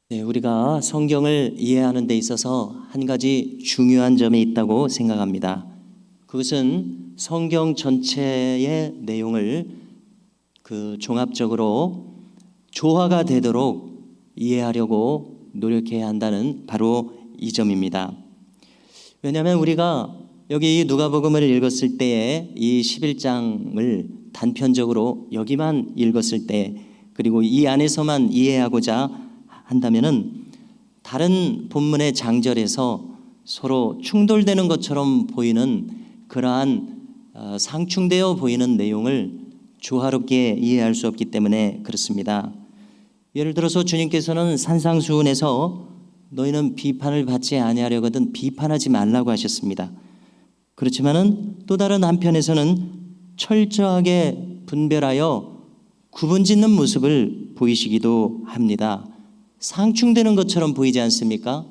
네, 우리가 성경을 이해하는 데 있어서 한 가지 중요한 점이 있다고 생각합니다. 그것은 성경 전체의 내용을 종합적으로 조화가 되도록 이해하려고 노력해야 한다는 바로 이 점입니다. 왜냐하면 우리가 여기 누가복음을 읽었을 때에 이 11장을 단편적으로 여기만 읽었을 때, 그리고 이 안에서만 이해하고자 한다면은 다른 본문의 장절에서 서로 충돌되는 것처럼 보이는 그러한 상충되어 보이는 내용을 조화롭게 이해할 수 없기 때문에 그렇습니다. 예를 들어서 주님께서는 산상수훈에서 너희는 비판을 받지 아니하려거든 비판하지 말라고 하셨습니다. 그렇지만은 또 다른 한편에서는 철저하게 분별하여 구분짓는 모습을 보이시기도 합니다. 상충되는 것처럼 보이지 않습니까?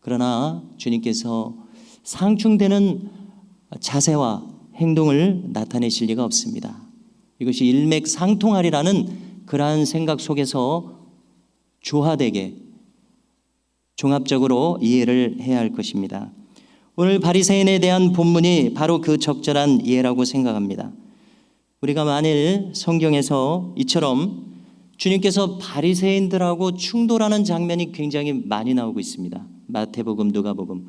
그러나 주님께서 상충되는 자세와 행동을 나타내실 리가 없습니다. 이것이 일맥상통하리라는 그러한 생각 속에서 조화되게 종합적으로 이해를 해야 할 것입니다. 오늘 바리새인에 대한 본문이 바로 그 적절한 이해라고 생각합니다. 우리가 만일 성경에서 이처럼 주님께서 바리새인들하고 충돌하는 장면이 굉장히 많이 나오고 있습니다. 마태복음, 누가복음,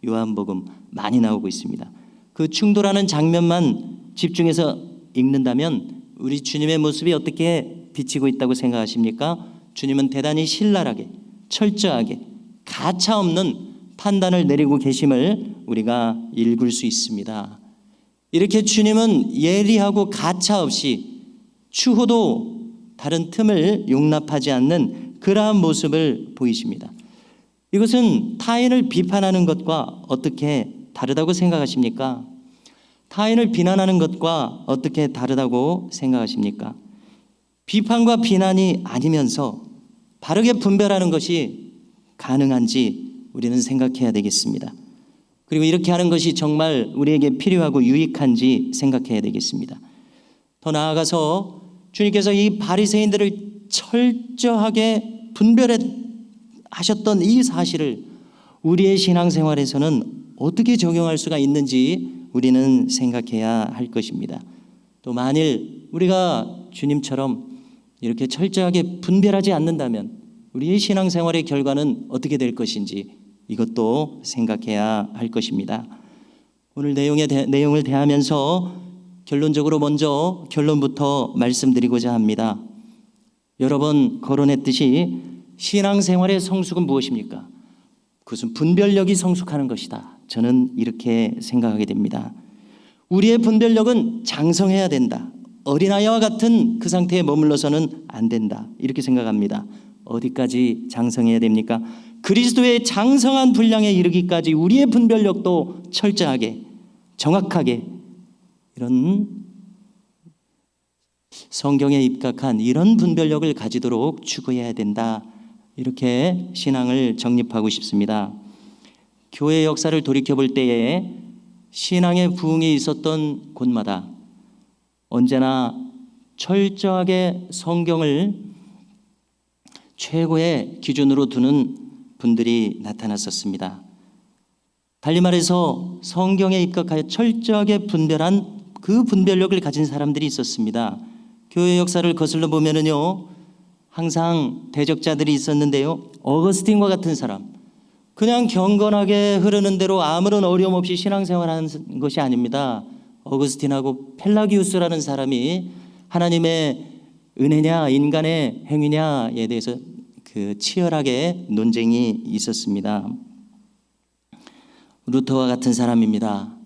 요한복음 많이 나오고 있습니다. 그 충돌하는 장면만 집중해서 읽는다면 우리 주님의 모습이 어떻게 비치고 있다고 생각하십니까? 주님은 대단히 신랄하게, 철저하게, 가차 없는 판단을 내리고 계심을 우리가 읽을 수 있습니다. 이렇게 주님은 예리하고 가차 없이 추호도 다른 틈을 용납하지 않는 그러한 모습을 보이십니다. 이것은 타인을 비판하는 것과 어떻게 다르다고 생각하십니까? 타인을 비난하는 것과 어떻게 다르다고 생각하십니까? 비판과 비난이 아니면서 바르게 분별하는 것이 가능한지 우리는 생각해야 되겠습니다. 그리고 이렇게 하는 것이 정말 우리에게 필요하고 유익한지 생각해야 되겠습니다. 더 나아가서 주님께서 이 바리새인들을 철저하게 분별하셨던 이 사실을 우리의 신앙생활에서는 어떻게 적용할 수가 있는지 우리는 생각해야 할 것입니다. 또 만일 우리가 주님처럼 이렇게 철저하게 분별하지 않는다면 우리의 신앙생활의 결과는 어떻게 될 것인지 이것도 생각해야 할 것입니다. 오늘 내용을 대하면서 결론적으로 먼저 결론부터 말씀드리고자 합니다. 여러 번 거론했듯이 신앙생활의 성숙은 무엇입니까? 그것은 분별력이 성숙하는 것이다. 저는 이렇게 생각하게 됩니다. 우리의 분별력은 장성해야 된다. 어린아이와 같은 그 상태에 머물러서는 안 된다. 이렇게 생각합니다. 어디까지 장성해야 됩니까? 그리스도의 장성한 분량에 이르기까지 우리의 분별력도 철저하게, 정확하게 이런 성경에 입각한 이런 분별력을 가지도록 추구해야 된다. 이렇게 신앙을 정립하고 싶습니다. 교회 역사를 돌이켜볼 때에 신앙의 부흥이 있었던 곳마다 언제나 철저하게 성경을 최고의 기준으로 두는 분들이 나타났었습니다. 달리 말해서 성경에 입각하여 철저하게 분별한 그 분별력을 가진 사람들이 있었습니다. 교회 역사를 거슬러 보면은요, 항상 대적자들이 있었는데요, 어거스틴과 같은 사람, 그냥 경건하게 흐르는 대로 아무런 어려움 없이 신앙생활하는 것이 아닙니다. 어거스틴하고 펠라기우스라는 사람이 하나님의 은혜냐 인간의 행위냐에 대해서 치열하게 논쟁이 있었습니다. 루터와 같은 사람입니다.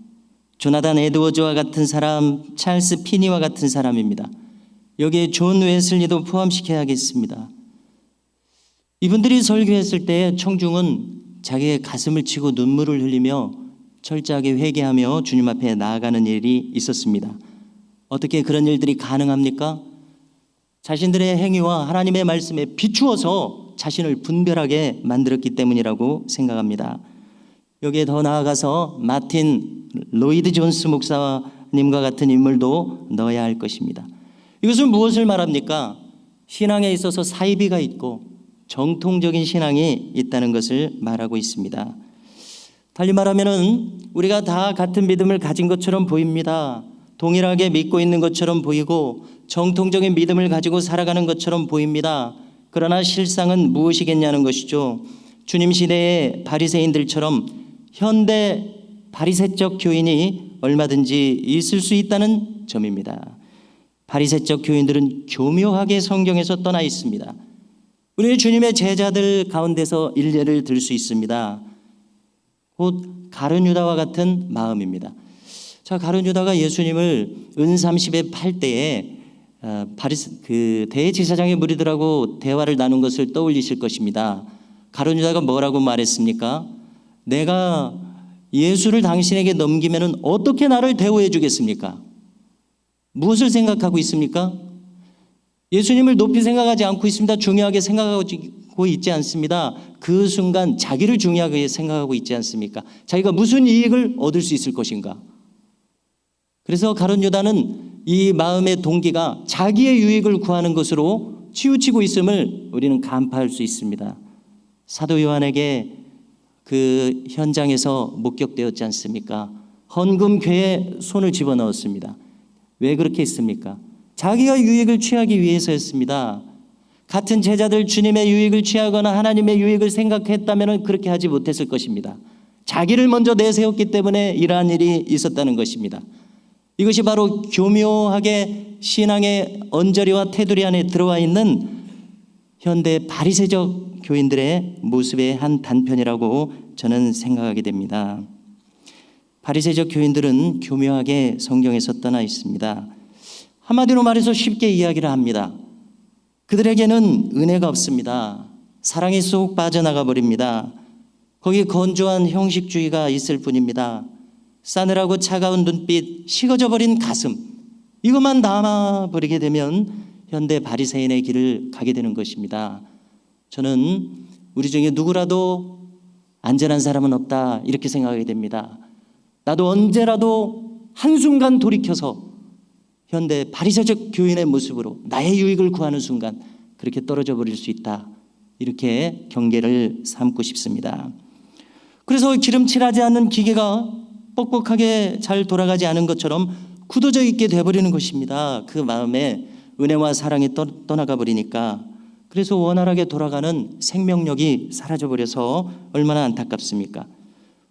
조나단 에드워즈와 같은 사람, 찰스 피니와 같은 사람입니다. 여기에 존 웨슬리도 포함시켜야겠습니다. 이분들이 설교했을 때 청중은 자기의 가슴을 치고 눈물을 흘리며 철저하게 회개하며 주님 앞에 나아가는 일이 있었습니다. 어떻게 그런 일들이 가능합니까? 자신들의 행위와 하나님의 말씀에 비추어서 자신을 분별하게 만들었기 때문이라고 생각합니다. 여기에 더 나아가서 마틴 로이드 존스 목사님과 같은 인물도 넣어야 할 것입니다. 이것은 무엇을 말합니까? 신앙에 있어서 사이비가 있고 정통적인 신앙이 있다는 것을 말하고 있습니다. 달리 말하면은 우리가 다 같은 믿음을 가진 것처럼 보입니다. 동일하게 믿고 있는 것처럼 보이고 정통적인 믿음을 가지고 살아가는 것처럼 보입니다. 그러나 실상은 무엇이겠냐는 것이죠. 주님 시대의 바리새인들처럼 현대 바리새적 교인이 얼마든지 있을 수 있다는 점입니다. 바리새적 교인들은 교묘하게 성경에서 떠나 있습니다. 우리는 주님의 제자들 가운데서 일례를 들 수 있습니다. 곧 가룟 유다와 같은 마음입니다. 자, 가룟 유다가 예수님을 은30에 팔 때에 대제사장의 무리들하고 대화를 나눈 것을 떠올리실 것입니다. 가룟 유다가 뭐라고 말했습니까? 내가 예수를 당신에게 넘기면은 어떻게 나를 대우해 주겠습니까? 무엇을 생각하고 있습니까? 예수님을 높이 생각하지 않고 있습니다. 중요하게 생각하고 있지 않습니다. 그 순간 자기를 중요하게 생각하고 있지 않습니까? 자기가 무슨 이익을 얻을 수 있을 것인가? 그래서 가룟 유다는 이 마음의 동기가 자기의 유익을 구하는 것으로 치우치고 있음을 우리는 간파할 수 있습니다. 사도 요한에게 그 현장에서 목격되었지 않습니까? 헌금궤에 손을 집어넣었습니다. 왜 그렇게 했습니까? 자기가 유익을 취하기 위해서였습니다. 같은 제자들 주님의 유익을 취하거나 하나님의 유익을 생각했다면 그렇게 하지 못했을 것입니다. 자기를 먼저 내세웠기 때문에 이러한 일이 있었다는 것입니다. 이것이 바로 교묘하게 신앙의 언저리와 테두리 안에 들어와 있는 현대 바리새적 교인들의 모습의 한 단편이라고 저는 생각하게 됩니다. 바리새적 교인들은 교묘하게 성경에서 떠나 있습니다. 한마디로 말해서 쉽게 이야기를 합니다. 그들에게는 은혜가 없습니다. 사랑이 쏙 빠져나가 버립니다. 거기 건조한 형식주의가 있을 뿐입니다. 싸늘하고 차가운 눈빛, 식어져 버린 가슴, 이것만 남아버리게 되면 현대 바리새인의 길을 가게 되는 것입니다. 저는 우리 중에 누구라도 안전한 사람은 없다 이렇게 생각하게 됩니다. 나도 언제라도 한순간 돌이켜서 현대 바리새적 교인의 모습으로 나의 유익을 구하는 순간 그렇게 떨어져 버릴 수 있다, 이렇게 경계를 삼고 싶습니다. 그래서 기름칠하지 않는 기계가 뻑뻑하게 잘 돌아가지 않은 것처럼 굳어져 있게 돼버리는 것입니다. 그 마음에 은혜와 사랑이 떠나가 버리니까. 그래서 원활하게 돌아가는 생명력이 사라져버려서 얼마나 안타깝습니까?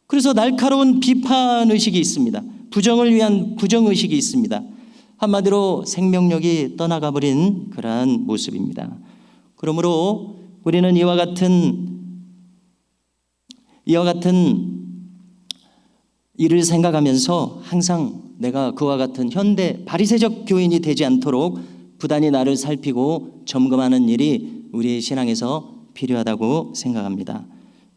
그래서 날카로운 비판의식이 있습니다. 부정을 위한 부정의식이 있습니다. 한마디로 생명력이 떠나가 버린 그러한 모습입니다. 그러므로 우리는 이와 같은 일을 생각하면서 항상 내가 그와 같은 현대 바리새적 교인이 되지 않도록 부단히 나를 살피고 점검하는 일이 우리의 신앙에서 필요하다고 생각합니다.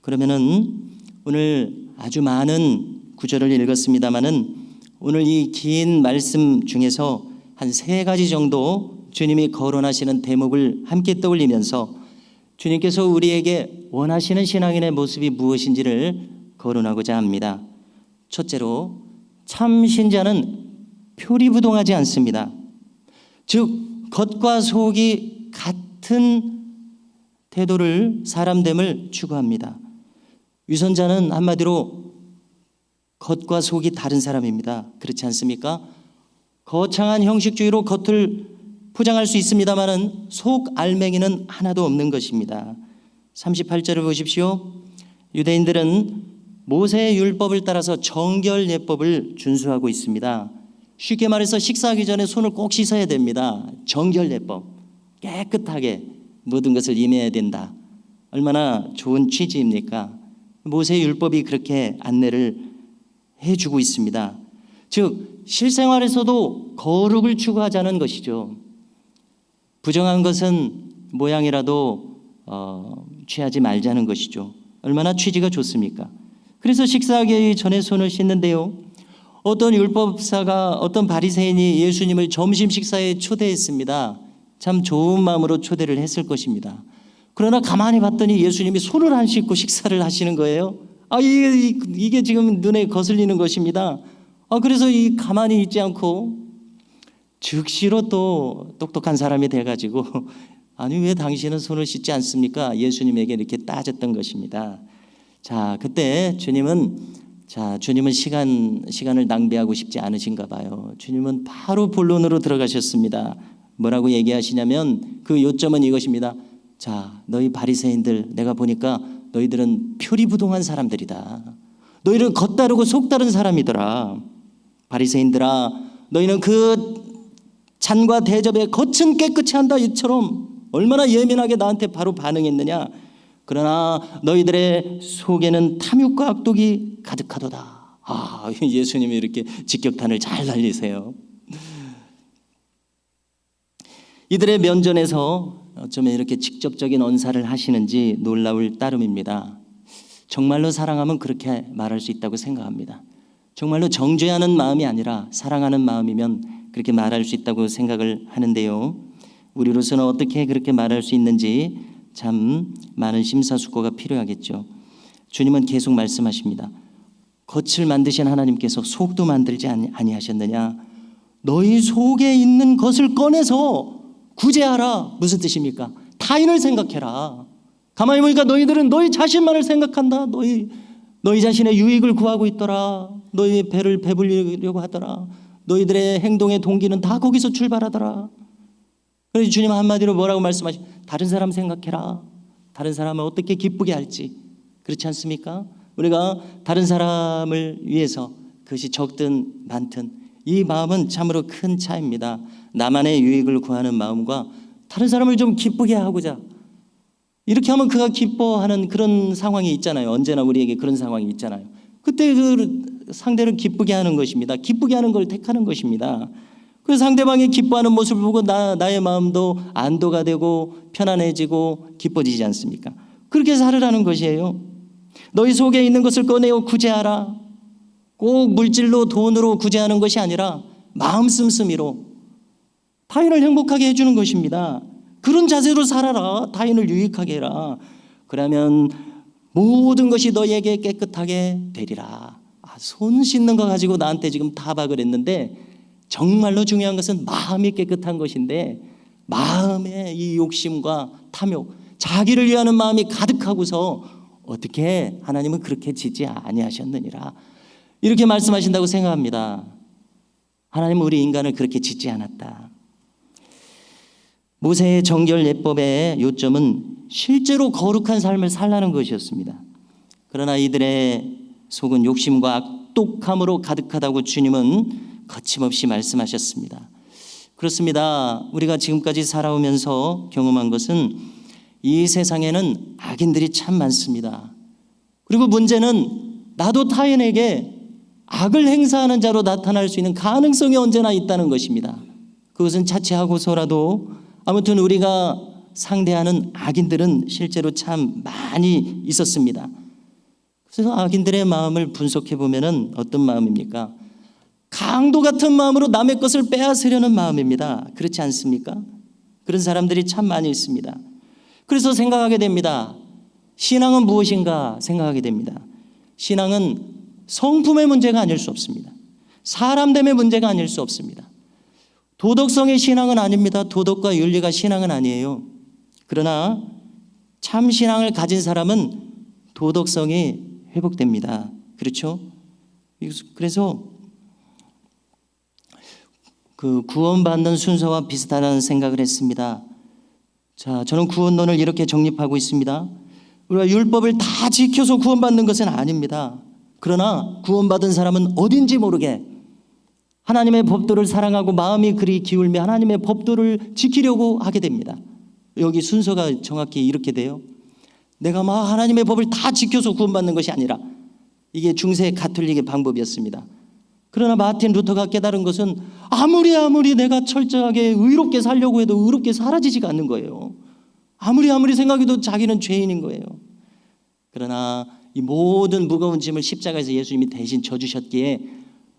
그러면은 오늘 아주 많은 구절을 읽었습니다마는 오늘 이 긴 말씀 중에서 한 3가지 정도 주님이 거론하시는 대목을 함께 떠올리면서 주님께서 우리에게 원하시는 신앙인의 모습이 무엇인지를 거론하고자 합니다. 첫째로, 참 신자는 표리부동하지 않습니다. 즉 겉과 속이 같은 태도를, 사람됨을 추구합니다. 위선자는 한마디로 겉과 속이 다른 사람입니다. 그렇지 않습니까? 거창한 형식주의로 겉을 포장할 수 있습니다마는 속 알맹이는 하나도 없는 것입니다. 38절을 보십시오. 유대인들은 모세의 율법을 따라서 정결 예법을 준수하고 있습니다. 쉽게 말해서 식사하기 전에 손을 꼭 씻어야 됩니다. 정결 예법, 깨끗하게 모든 것을 임해야 된다. 얼마나 좋은 취지입니까? 모세의 율법이 그렇게 안내를 해주고 있습니다. 즉 실생활에서도 거룩을 추구하자는 것이죠. 부정한 것은 모양이라도 취하지 말자는 것이죠. 얼마나 취지가 좋습니까? 그래서 식사하기 전에 손을 씻는데요, 어떤 율법사가, 어떤 바리새인이 예수님을 점심 식사에 초대했습니다. 참 좋은 마음으로 초대를 했을 것입니다. 그러나 가만히 봤더니 예수님이 손을 안 씻고 식사를 하시는 거예요. 이게 지금 눈에 거슬리는 것입니다. 그래서 가만히 있지 않고 즉시로 또 똑똑한 사람이 돼가지고 아니 왜 당신은 손을 씻지 않습니까? 예수님에게 이렇게 따졌던 것입니다. 자, 그때 주님은 시간을 낭비하고 싶지 않으신가 봐요. 주님은 바로 본론으로 들어가셨습니다. 뭐라고 얘기하시냐면 그 요점은 이것입니다. 자, 너희 바리새인들, 내가 보니까 너희들은 표리부동한 사람들이다. 너희는 겉다르고 속다른 사람이더라. 바리새인들아, 너희는 그 잔과 대접에 겉은 깨끗이 한다 이처럼 얼마나 예민하게 나한테 바로 반응했느냐. 그러나 너희들의 속에는 탐욕과 악독이 가득하도다. 예수님이 이렇게 직격탄을 잘 날리세요. 이들의 면전에서 어쩌면 이렇게 직접적인 언사를 하시는지 놀라울 따름입니다. 정말로 사랑하면 그렇게 말할 수 있다고 생각합니다. 정말로 정죄하는 마음이 아니라 사랑하는 마음이면 그렇게 말할 수 있다고 생각을 하는데요. 우리로서는 어떻게 그렇게 말할 수 있는지 참 많은 심사숙고가 필요하겠죠. 주님은 계속 말씀하십니다. 겉을 만드신 하나님께서 속도 만들지 아니하셨느냐. 너희 속에 있는 것을 꺼내서 구제하라. 무슨 뜻입니까? 타인을 생각해라. 가만히 보니까 너희들은 너희 자신만을 생각한다. 너희 자신의 유익을 구하고 있더라. 너희 배를 배불리려고 하더라. 너희들의 행동의 동기는 다 거기서 출발하더라. 그래서 주님 한마디로 뭐라고 말씀하시? 다른 사람 생각해라. 다른 사람을 어떻게 기쁘게 할지. 그렇지 않습니까? 우리가 다른 사람을 위해서 그것이 적든 많든 이 마음은 참으로 큰 차이입니다. 나만의 유익을 구하는 마음과 다른 사람을 좀 기쁘게 하고자 이렇게 하면 그가 기뻐하는 그런 상황이 있잖아요. 언제나 우리에게 그런 상황이 있잖아요. 그때 그 상대를 기쁘게 하는 것입니다. 기쁘게 하는 걸 택하는 것입니다. 그 상대방이 기뻐하는 모습을 보고 나의 마음도 안도가 되고 편안해지고 기뻐지지 않습니까? 그렇게 살으라는 것이에요. 너희 속에 있는 것을 꺼내어 구제하라. 꼭 물질로 돈으로 구제하는 것이 아니라 마음 씀씀이로 타인을 행복하게 해주는 것입니다. 그런 자세로 살아라. 타인을 유익하게 해라. 그러면 모든 것이 너희에게 깨끗하게 되리라. 손 씻는 거 가지고 나한테 지금 타박을 했는데 정말로 중요한 것은 마음이 깨끗한 것인데 마음의 이 욕심과 탐욕, 자기를 위하는 마음이 가득하고서 어떻게 하나님은 그렇게 짓지 아니하셨느니라. 이렇게 말씀하신다고 생각합니다. 하나님은 우리 인간을 그렇게 짓지 않았다. 모세의 정결 예법의 요점은 실제로 거룩한 삶을 살라는 것이었습니다. 그러나 이들의 속은 욕심과 악독함으로 가득하다고 주님은 거침없이 말씀하셨습니다. 그렇습니다. 우리가 지금까지 살아오면서 경험한 것은 이 세상에는 악인들이 참 많습니다. 그리고 문제는 나도 타인에게 악을 행사하는 자로 나타날 수 있는 가능성이 언제나 있다는 것입니다. 그것은 차치하고서라도 아무튼 우리가 상대하는 악인들은 실제로 참 많이 있었습니다. 그래서 악인들의 마음을 분석해 보면은 어떤 마음입니까? 강도 같은 마음으로 남의 것을 빼앗으려는 마음입니다. 그렇지 않습니까? 그런 사람들이 참 많이 있습니다. 그래서 생각하게 됩니다. 신앙은 무엇인가 생각하게 됩니다. 신앙은 성품의 문제가 아닐 수 없습니다. 사람됨의 문제가 아닐 수 없습니다. 도덕성의 신앙은 아닙니다. 도덕과 윤리가 신앙은 아니에요. 그러나 참 신앙을 가진 사람은 도덕성이 회복됩니다. 그렇죠? 그래서 그 구원받는 순서와 비슷하다는 생각을 했습니다. 자, 저는 구원론을 이렇게 정립하고 있습니다. 우리가 율법을 다 지켜서 구원받는 것은 아닙니다. 그러나 구원받은 사람은 어딘지 모르게 하나님의 법도를 사랑하고 마음이 그리 기울며 하나님의 법도를 지키려고 하게 됩니다. 여기 순서가 정확히 이렇게 돼요. 내가 막 하나님의 법을 다 지켜서 구원받는 것이 아니라 이게 중세 가톨릭의 방법이었습니다. 그러나 마틴 루터가 깨달은 것은 아무리 내가 철저하게 의롭게 살려고 해도 의롭게 사라지지가 않는 거예요. 아무리 생각해도 자기는 죄인인 거예요. 그러나 이 모든 무거운 짐을 십자가에서 예수님이 대신 져주셨기에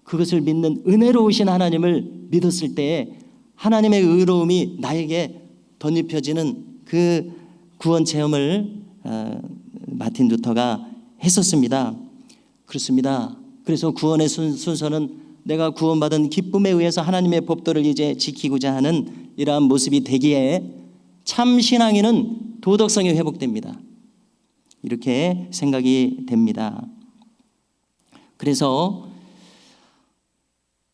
그것을 믿는 은혜로우신 하나님을 믿었을 때 하나님의 의로움이 나에게 덧입혀지는 그 구원 체험을 마틴 루터가 했었습니다. 그렇습니다. 그래서 구원의 순서는 내가 구원받은 기쁨에 의해서 하나님의 법도를 이제 지키고자 하는 이러한 모습이 되기에 참 신앙인은 도덕성이 회복됩니다. 이렇게 생각이 됩니다. 그래서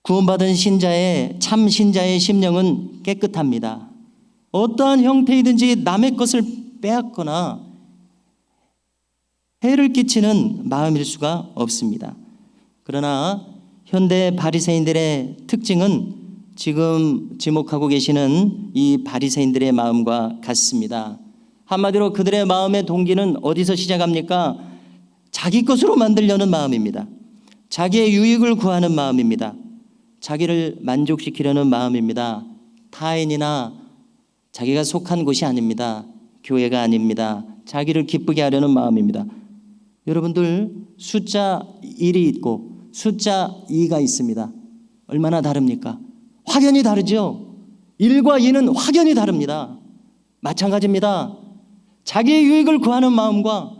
구원받은 신자의 참 신자의 심령은 깨끗합니다. 어떠한 형태이든지 남의 것을 빼앗거나 해를 끼치는 마음일 수가 없습니다. 그러나 현대 바리새인들의 특징은 지금 지목하고 계시는 이 바리새인들의 마음과 같습니다. 한마디로 그들의 마음의 동기는 어디서 시작합니까? 자기 것으로 만들려는 마음입니다. 자기의 유익을 구하는 마음입니다. 자기를 만족시키려는 마음입니다. 타인이나 자기가 속한 곳이 아닙니다. 교회가 아닙니다. 자기를 기쁘게 하려는 마음입니다. 여러분들 숫자 1이 있고 숫자 2가 있습니다. 얼마나 다릅니까? 확연히 다르죠. 1과 2는 확연히 다릅니다. 마찬가지입니다. 자기의 유익을 구하는 마음과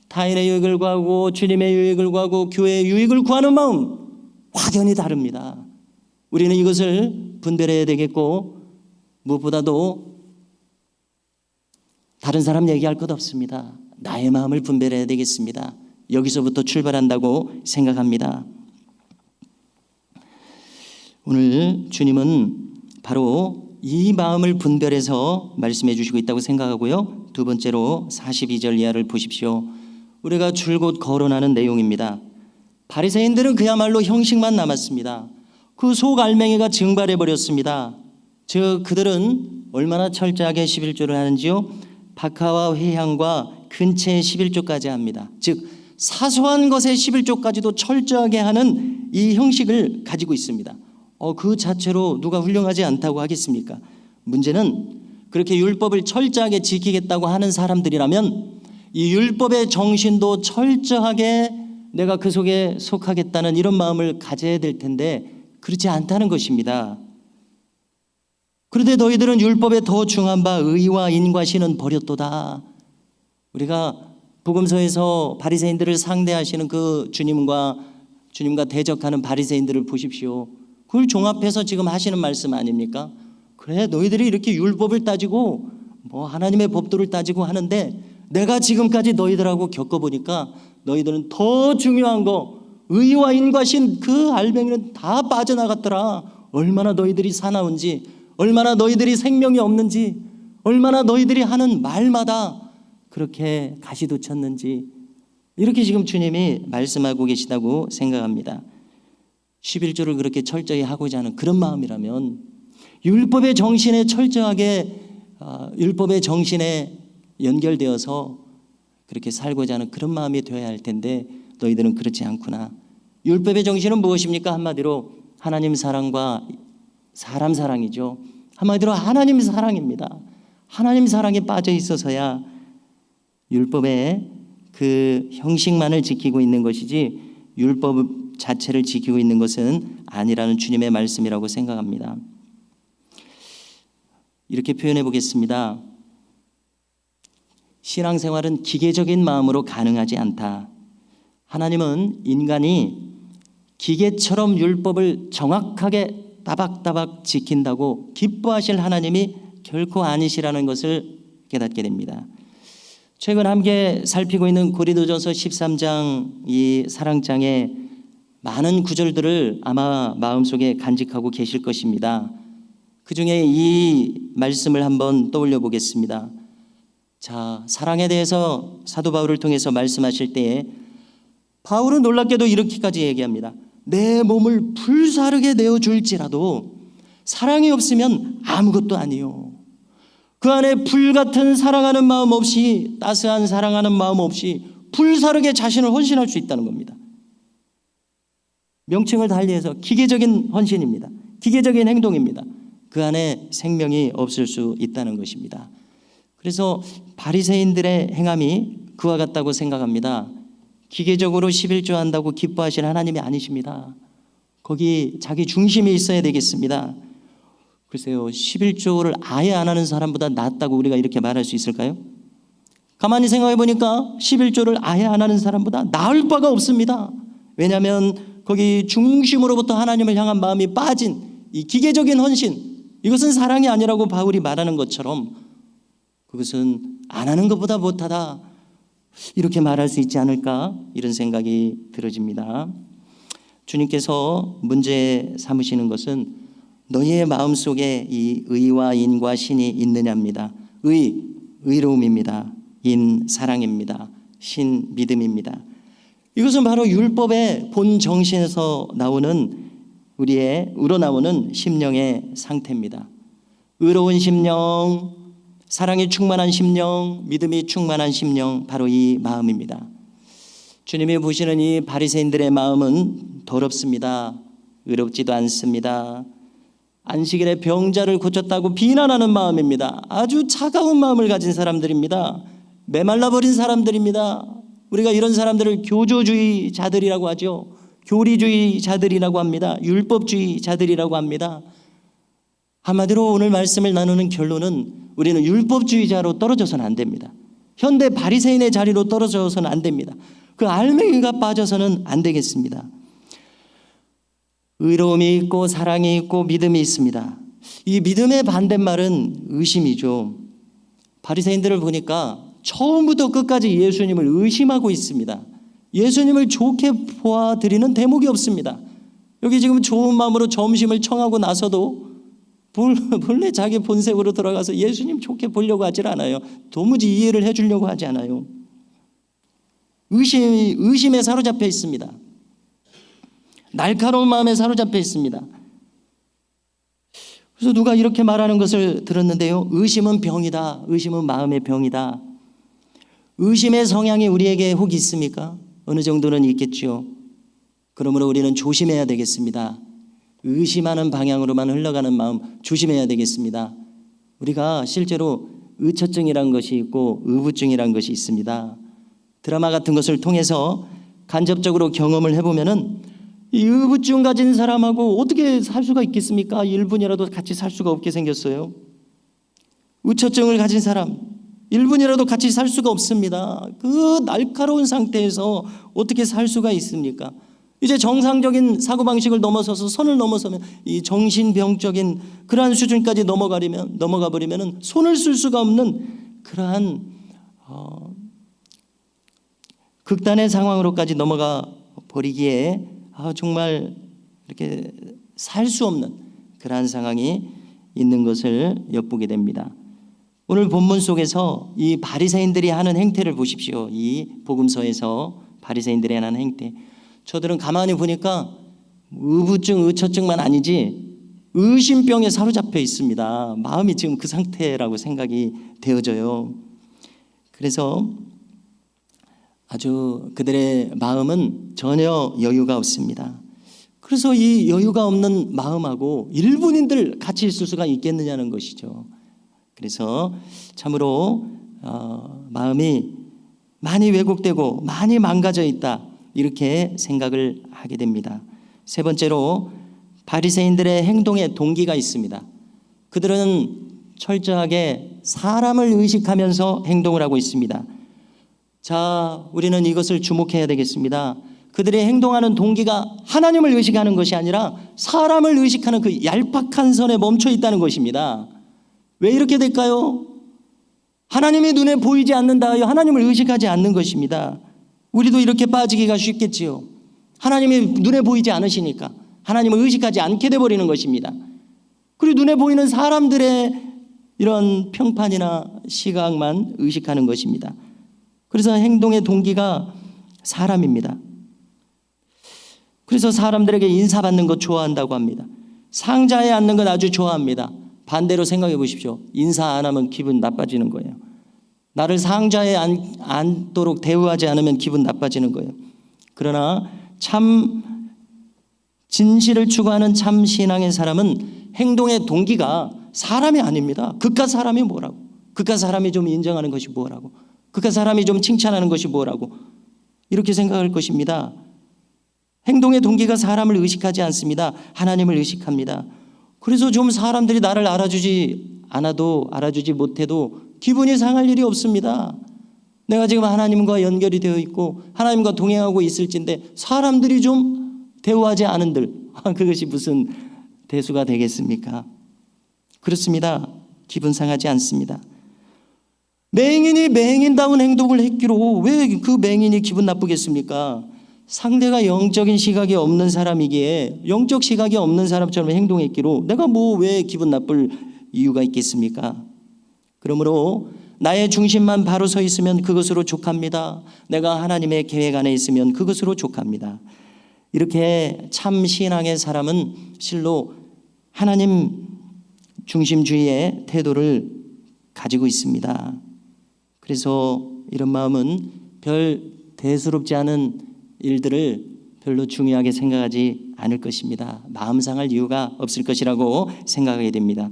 타인의 유익을 구하고 주님의 유익을 구하고 교회의 유익을 구하는 마음 확연히 다릅니다. 우리는 이것을 분별해야 되겠고 무엇보다도 다른 사람 얘기할 것 없습니다. 나의 마음을 분별해야 되겠습니다. 여기서부터 출발한다고 생각합니다. 오늘 주님은 바로 이 마음을 분별해서 말씀해 주시고 있다고 생각하고요. 두 번째로 42절 이하를 보십시오. 우리가 줄곧 거론하는 내용입니다. 바리새인들은 그야말로 형식만 남았습니다. 그 속 알맹이가 증발해 버렸습니다. 즉 그들은 얼마나 철저하게 11조를 하는지요. 박하와 회향과 근체의 11조까지 합니다. 즉 사소한 것의 11조까지도 철저하게 하는 이 형식을 가지고 있습니다. 그 자체로 누가 훌륭하지 않다고 하겠습니까? 문제는 그렇게 율법을 철저하게 지키겠다고 하는 사람들이라면 이 율법의 정신도 철저하게 내가 그 속에 속하겠다는 이런 마음을 가져야 될 텐데 그렇지 않다는 것입니다. 그런데 너희들은 율법에 더 중한 바 의와 인과신은 버렸도다. 우리가 복음서에서 바리새인들을 상대하시는 그 주님과 대적하는 바리새인들을 보십시오. 그걸 종합해서 지금 하시는 말씀 아닙니까? 그래 너희들이 이렇게 율법을 따지고 하나님의 법도를 따지고 하는데 내가 지금까지 너희들하고 겪어보니까 너희들은 더 중요한 거 의와 인과신 그 알맹이는 다 빠져나갔더라. 얼마나 너희들이 사나운지, 얼마나 너희들이 생명이 없는지, 얼마나 너희들이 하는 말마다 그렇게 가시돋쳤는지 이렇게 지금 주님이 말씀하고 계시다고 생각합니다. 11조를 그렇게 철저히 하고자 하는 그런 마음이라면 율법의 정신에 철저하게 율법의 정신에 연결되어서 그렇게 살고자 하는 그런 마음이 되어야 할 텐데 너희들은 그렇지 않구나. 율법의 정신은 무엇입니까? 한마디로 하나님 사랑과 사람 사랑이죠. 한마디로 하나님 사랑입니다. 하나님 사랑에 빠져 있어서야 율법의 그 형식만을 지키고 있는 것이지 율법 자체를 지키고 있는 것은 아니라는 주님의 말씀이라고 생각합니다. 이렇게 표현해 보겠습니다. 신앙생활은 기계적인 마음으로 가능하지 않다. 하나님은 인간이 기계처럼 율법을 정확하게 따박따박 지킨다고 기뻐하실 하나님이 결코 아니시라는 것을 깨닫게 됩니다. 최근 함께 살피고 있는 고린도전서 13장 이 사랑장의 많은 구절들을 아마 마음속에 간직하고 계실 것입니다. 그 중에 이 말씀을 한번 떠올려 보겠습니다. 자, 사랑에 대해서 사도 바울을 통해서 말씀하실 때에 바울은 놀랍게도 이렇게까지 얘기합니다. 내 몸을 불사르게 내어줄지라도 사랑이 없으면 아무것도 아니요. 그 안에 불같은 사랑하는 마음 없이 따스한 사랑하는 마음 없이 불사르게 자신을 헌신할 수 있다는 겁니다. 명칭을 달리해서 기계적인 헌신입니다. 기계적인 행동입니다. 그 안에 생명이 없을 수 있다는 것입니다. 그래서 바리새인들의 행함이 그와 같다고 생각합니다. 기계적으로 11조 한다고 기뻐하시는 하나님이 아니십니다. 거기 자기 중심이 있어야 되겠습니다. 글쎄요, 11조를 아예 안 하는 사람보다 낫다고 우리가 이렇게 말할 수 있을까요? 가만히 생각해 보니까 11조를 아예 안 하는 사람보다 나을 바가 없습니다. 왜냐하면 거기 중심으로부터 하나님을 향한 마음이 빠진 이 기계적인 헌신, 이것은 사랑이 아니라고 바울이 말하는 것처럼 그것은 안 하는 것보다 못하다, 이렇게 말할 수 있지 않을까, 이런 생각이 들어집니다. 주님께서 문제 삼으시는 것은 너희의 마음속에 이 의와 인과 신이 있느냐입니다. 의로움입니다. 인, 사랑입니다. 신, 믿음입니다. 이것은 바로 율법의 본 정신에서 나오는 우러나오는 심령의 상태입니다. 의로운 심령, 사랑이 충만한 심령, 믿음이 충만한 심령, 바로 이 마음입니다. 주님이 보시는 이 바리새인들의 마음은 더럽습니다. 의롭지도 않습니다. 안식일에 병자를 고쳤다고 비난하는 마음입니다. 아주 차가운 마음을 가진 사람들입니다. 메말라버린 사람들입니다. 우리가 이런 사람들을 교조주의자들이라고 하죠. 교리주의자들이라고 합니다. 율법주의자들이라고 합니다. 한마디로 오늘 말씀을 나누는 결론은 우리는 율법주의자로 떨어져서는 안 됩니다. 현대 바리새인의 자리로 떨어져서는 안 됩니다. 그 알맹이가 빠져서는 안 되겠습니다. 의로움이 있고 사랑이 있고 믿음이 있습니다. 이 믿음의 반대말은 의심이죠. 바리새인들을 보니까 처음부터 끝까지 예수님을 의심하고 있습니다. 예수님을 좋게 보아드리는 대목이 없습니다. 여기 지금 좋은 마음으로 점심을 청하고 나서도 본래 자기 본색으로 들어가서 예수님 좋게 보려고 하질 않아요. 도무지 이해를 해주려고 하지 않아요. 의심에 사로잡혀 있습니다. 날카로운 마음에 사로잡혀 있습니다. 그래서 누가 이렇게 말하는 것을 들었는데요. 의심은 병이다. 의심은 마음의 병이다. 의심의 성향이 우리에게 혹 있습니까? 어느 정도는 있겠죠. 그러므로 우리는 조심해야 되겠습니다. 의심하는 방향으로만 흘러가는 마음 조심해야 되겠습니다. 우리가 실제로 의처증이라는 것이 있고 의부증이라는 것이 있습니다. 드라마 같은 것을 통해서 간접적으로 경험을 해보면은 이 의부증 가진 사람하고 어떻게 살 수가 있겠습니까? 1분이라도 같이 살 수가 없게 생겼어요. 의처증을 가진 사람 1분이라도 같이 살 수가 없습니다. 그 날카로운 상태에서 어떻게 살 수가 있습니까? 이제 정상적인 사고방식을 넘어서서 선을 넘어서면 이 정신병적인 그러한 수준까지 넘어가 버리면 손을 쓸 수가 없는 그러한 극단의 상황으로까지 넘어가 버리기에 정말 이렇게 살 수 없는 그러한 상황이 있는 것을 엿보게 됩니다. 오늘 본문 속에서 이 바리새인들이 하는 행태를 보십시오. 이 복음서에서 바리새인들이 하는 행태. 저들은 가만히 보니까 의부증, 의처증만 아니지 의심병에 사로잡혀 있습니다. 마음이 지금 그 상태라고 생각이 되어져요. 그래서 아주 그들의 마음은 전혀 여유가 없습니다. 그래서 이 여유가 없는 마음하고 일본인들 같이 있을 수가 있겠느냐는 것이죠. 그래서 참으로 마음이 많이 왜곡되고 많이 망가져 있다, 이렇게 생각을 하게 됩니다. 세 번째로 바리새인들의 행동에 동기가 있습니다. 그들은 철저하게 사람을 의식하면서 행동을 하고 있습니다. 자, 우리는 이것을 주목해야 되겠습니다. 그들의 행동하는 동기가 하나님을 의식하는 것이 아니라 사람을 의식하는 그 얄팍한 선에 멈춰 있다는 것입니다. 왜 이렇게 될까요? 하나님이 눈에 보이지 않는다 하여 하나님을 의식하지 않는 것입니다. 우리도 이렇게 빠지기가 쉽겠지요. 하나님이 눈에 보이지 않으시니까 하나님을 의식하지 않게 돼버리는 것입니다. 그리고 눈에 보이는 사람들의 이런 평판이나 시각만 의식하는 것입니다. 그래서 행동의 동기가 사람입니다. 그래서 사람들에게 인사받는 것 좋아한다고 합니다. 상자에 앉는 것 아주 좋아합니다. 반대로 생각해 보십시오. 인사 안 하면 기분 나빠지는 거예요. 나를 상자에 앉도록 대우하지 않으면 기분 나빠지는 거예요. 그러나 참 진실을 추구하는 참 신앙의 사람은 행동의 동기가 사람이 아닙니다. 그깟 사람이 뭐라고, 그깟 사람이 좀 인정하는 것이 뭐라고, 그깟 사람이 좀 칭찬하는 것이 뭐라고, 이렇게 생각할 것입니다. 행동의 동기가 사람을 의식하지 않습니다. 하나님을 의식합니다. 그래서 좀 사람들이 나를 알아주지 않아도, 알아주지 못해도 기분이 상할 일이 없습니다. 내가 지금 하나님과 연결이 되어 있고 하나님과 동행하고 있을진데 사람들이 좀 대우하지 않은들 그것이 무슨 대수가 되겠습니까? 그렇습니다. 기분 상하지 않습니다. 맹인이 맹인다운 행동을 했기로 왜 그 맹인이 기분 나쁘겠습니까? 상대가 영적인 시각이 없는 사람이기에 영적 시각이 없는 사람처럼 행동했기로 내가 뭐 왜 기분 나쁠 이유가 있겠습니까? 그러므로 나의 중심만 바로 서 있으면 그것으로 족합니다. 내가 하나님의 계획 안에 있으면 그것으로 족합니다. 이렇게 참 신앙의 사람은 실로 하나님 중심주의의 태도를 가지고 있습니다. 그래서 이런 마음은 별 대수롭지 않은 일들을 별로 중요하게 생각하지 않을 것입니다. 마음 상할 이유가 없을 것이라고 생각하게 됩니다.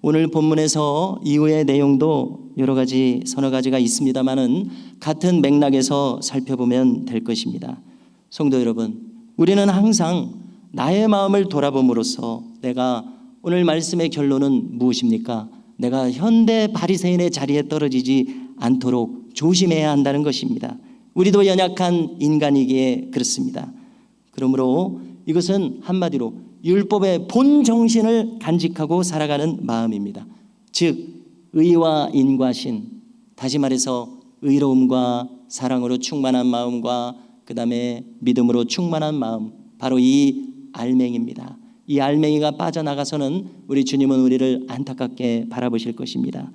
오늘 본문에서 이후의 내용도 여러 가지 서너 가지가 있습니다만은 같은 맥락에서 살펴보면 될 것입니다. 성도 여러분, 우리는 항상 나의 마음을 돌아봄으로써 내가 오늘 말씀의 결론은 무엇입니까? 내가 현대 바리새인의 자리에 떨어지지 않도록 조심해야 한다는 것입니다. 우리도 연약한 인간이기에 그렇습니다. 그러므로 이것은 한마디로 율법의 본 정신을 간직하고 살아가는 마음입니다. 즉 의와 인과신, 다시 말해서 의로움과 사랑으로 충만한 마음과 그 다음에 믿음으로 충만한 마음, 바로 이 알맹이입니다. 이 알맹이가 빠져나가서는 우리 주님은 우리를 안타깝게 바라보실 것입니다.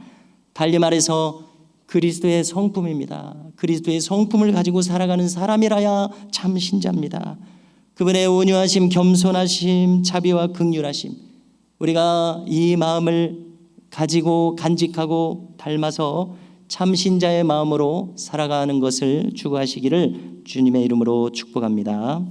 달리 말해서 그리스도의 성품입니다. 그리스도의 성품을 가지고 살아가는 사람이라야 참 신자입니다. 그분의 온유하심, 겸손하심, 자비와 긍휼하심, 우리가 이 마음을 가지고 간직하고 닮아서 참 신자의 마음으로 살아가는 것을 추구하시기를 주님의 이름으로 축복합니다.